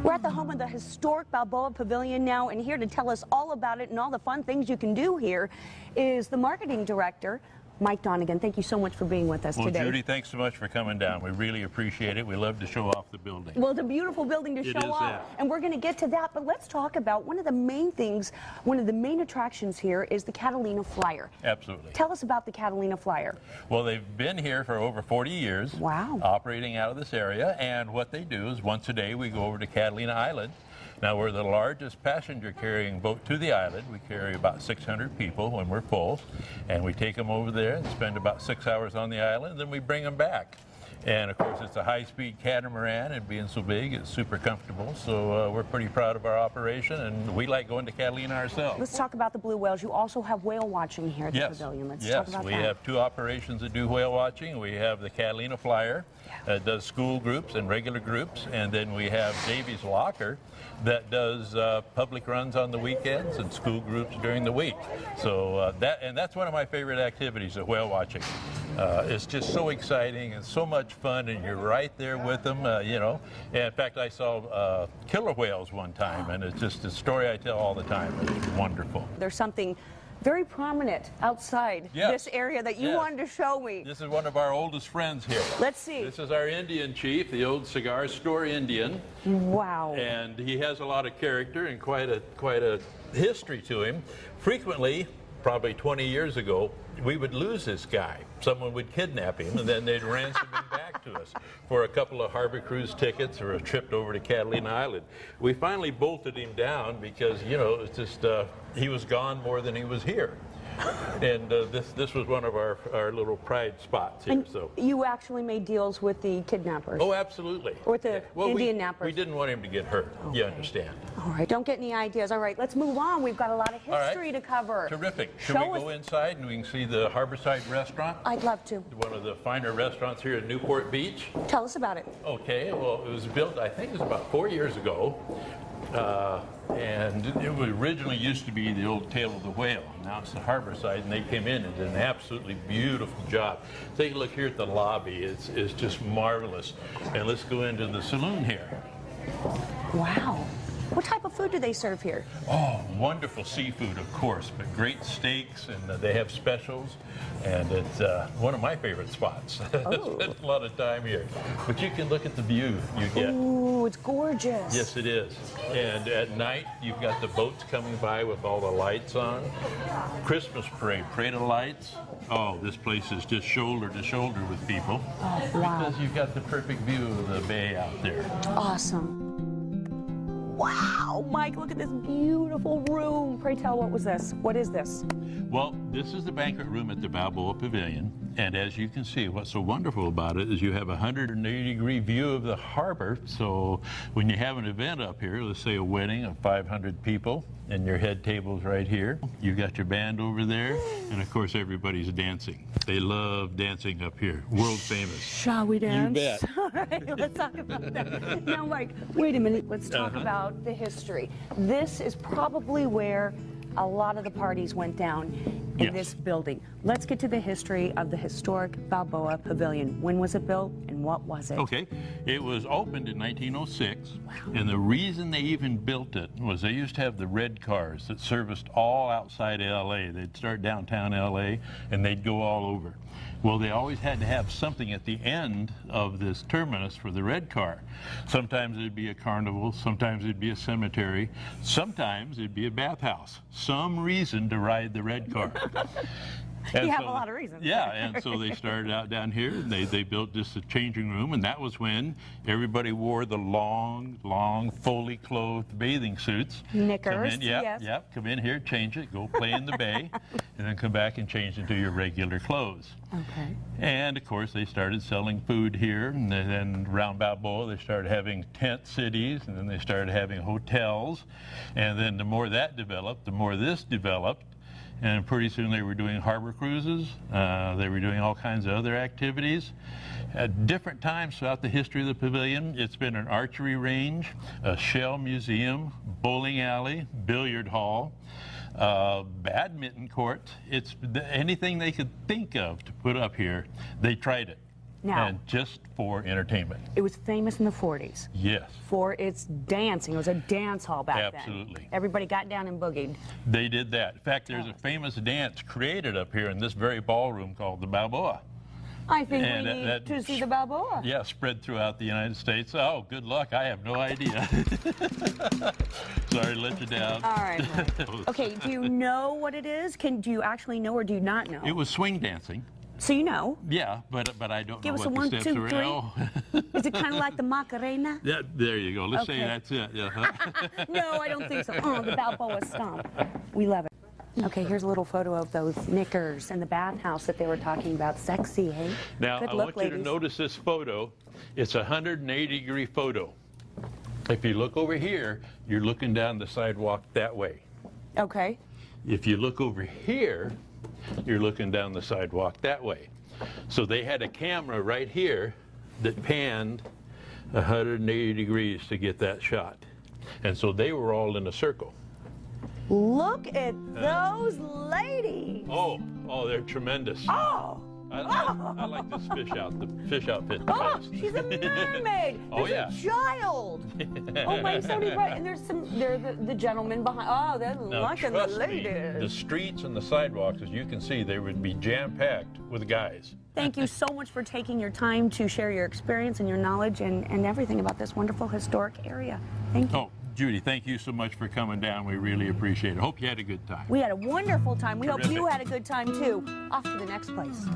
We're at the home of the historic Balboa Pavilion now, and here to tell us all about it and all the fun things you can do here is the marketing director, Mike Donegan. Thank you so much for being with us today. Well, Judy, thanks so much for coming down. We really appreciate it. We love to show off the building. Well, it's a beautiful building to show off, and we're going to get to that, but let's talk about one of the main things, one of the main attractions here is the Catalina Flyer. Absolutely. Tell us about the Catalina Flyer. Well, they've been here for over 40 years. Wow. Operating out of this area, and what they do is once a day we go over to Catalina Island. Now, we're the largest passenger carrying boat to the island. We carry about 600 people when we're full, and we take them over there and spend about 6 hours on the island, then we bring them back. And of course, it's a high-speed catamaran, and being so big, it's super comfortable. So we're pretty proud of our operation, and we like going to Catalina ourselves. Let's talk about the blue whales. You also have whale watching here at the pavilion. Let's talk about that. Yes, we have two operations that do whale watching. We have the Catalina Flyer that does school groups and regular groups, and then we have Davy's Locker that does public runs on the weekends and school groups during the week. So that's one of my favorite activities, the whale watching. It's just so exciting and so much fun, and you're right there with them, you know. And in fact, I saw killer whales one time, and it's just a story I tell all the time. It's wonderful. There's something very prominent outside this area that you wanted to show me. This is one of our oldest friends here. Let's see. This is our Indian chief, the old cigar store Indian. Wow. And he has a lot of character and quite a history to him. Frequently, probably 20 years ago, we would lose this guy. Someone would kidnap him, and then they'd ransom him back to us for a couple of harbor cruise tickets or a trip over to Catalina Island. We finally bolted him down because, you know, it's just he was gone more than he was here. And this was one of our little pride spots here. And so you actually made deals with the kidnappers? Oh, absolutely. Or with the Indian nappers? We didn't want him to get hurt. Okay. You understand. All right. Don't get any ideas. All right. Let's move on. We've got a lot of history to cover. Terrific. Should we go inside and we can see the Harborside restaurant? I'd love to. One of the finer restaurants here in Newport Beach. Tell us about it. Okay. Well, it was built, I think it was about 4 years ago. And it originally used to be the old Tail of the Whale. Now it's the Harborside, and they came in and did an absolutely beautiful job. Take a look here at the lobby. It's just marvelous. And let's go into the saloon here. Wow. What type of food do they serve here? Oh, wonderful seafood, of course, but great steaks, and they have specials, and it's one of my favorite spots. I spent a lot of time here. But you can look at the view you get. Ooh, it's gorgeous. Yes, it is. And at night, you've got the boats coming by with all the lights on. Christmas parade of lights. Oh, this place is just shoulder to shoulder with people. Oh, wow. Because you've got the perfect view of the bay out there. Awesome. Wow, Mike, look at this beautiful room. Pray tell, what was this? What is this? Well, this is the banquet room at the Balboa Pavilion, and as you can see, what's so wonderful about it is you have a 180-degree view of the harbor, so when you have an event up here, let's say a wedding of 500 people, and your head table's right here, you've got your band over there, and of course everybody's dancing. They love dancing up here, world famous. Shall we dance? You bet. All right, let's talk about that. Now, Mike, wait a minute, let's talk about the history. This is probably where a lot of the parties went down in this building. Let's get to the history of the historic Balboa Pavilion. When was it built and what was it? Okay, it was opened in 1906, and the reason they even built it was they used to have the red cars that serviced all outside LA. They'd start downtown LA and they'd go all over. Well, they always had to have something at the end of this terminus for the red car. Sometimes it'd be a carnival, sometimes it'd be a cemetery, sometimes it'd be a bathhouse. Some reason to ride the red car. And you have a lot of reasons. Yeah, and so they started out down here, and they built just a changing room, and that was when everybody wore the long, fully clothed bathing suits. Knickers, come in here, change it, go play in the bay, and then come back and change into your regular clothes. Okay. And of course, they started selling food here, and then around Balboa, they started having tent cities, and then they started having hotels, and then the more that developed, the more this developed. And pretty soon they were doing harbor cruises. They were doing all kinds of other activities. At different times throughout the history of the pavilion, it's been an archery range, a shell museum, bowling alley, billiard hall, badminton court. It's anything they could think of to put up here, they tried it. Now, and just for entertainment. it was famous in the 40s. Yes. For its dancing. It was a dance hall back then. Absolutely. Everybody got down and boogied. They did that. In fact, there's a famous dance created up here in this very ballroom called the Balboa. I think And we need that- to see the Balboa. Yeah, spread throughout the United States. Oh, good luck. I have no idea. Sorry to let you down. All right. Mike. Okay, do you know what it is? Do you actually know or do you not know? It was swing dancing. So you know. Yeah, but I don't Give know us a what 1, the 2, steps are. 3. Oh. Is it kind of like the Macarena? Yeah, there you go. Let's say Okay. that's it. Yeah. No, I don't think so. Oh, the Balboa stomp. We love it. Okay, here's a little photo of those knickers and the bathhouse that they were talking about. Sexy, hey? Now, Good I look, want you to ladies. notice this photo. It's a 180-degree photo. If you look over here, you're looking down the sidewalk that way. Okay. If you look over here, you're looking down the sidewalk that way. So they had a camera right here that panned 180 degrees to get that shot. And so they were all in a circle. Look at those ladies. Oh, they're tremendous. Oh. I like this the fish outfit the Oh, best. she's a mermaid. Oh, There's yeah. a child. Oh, my, so did right. And they're the gentlemen behind. Oh, they're Now, liking the trust me, ladies. the streets and the sidewalks, as you can see, they would be jam-packed with guys. Thank you so much for taking your time to share your experience and your knowledge and everything about this wonderful historic area. Thank you. Oh, Judy, thank you so much for coming down. We really appreciate it. Hope you had a good time. We had a wonderful time. We hope you Terrific. had a good time too. Off to the next place.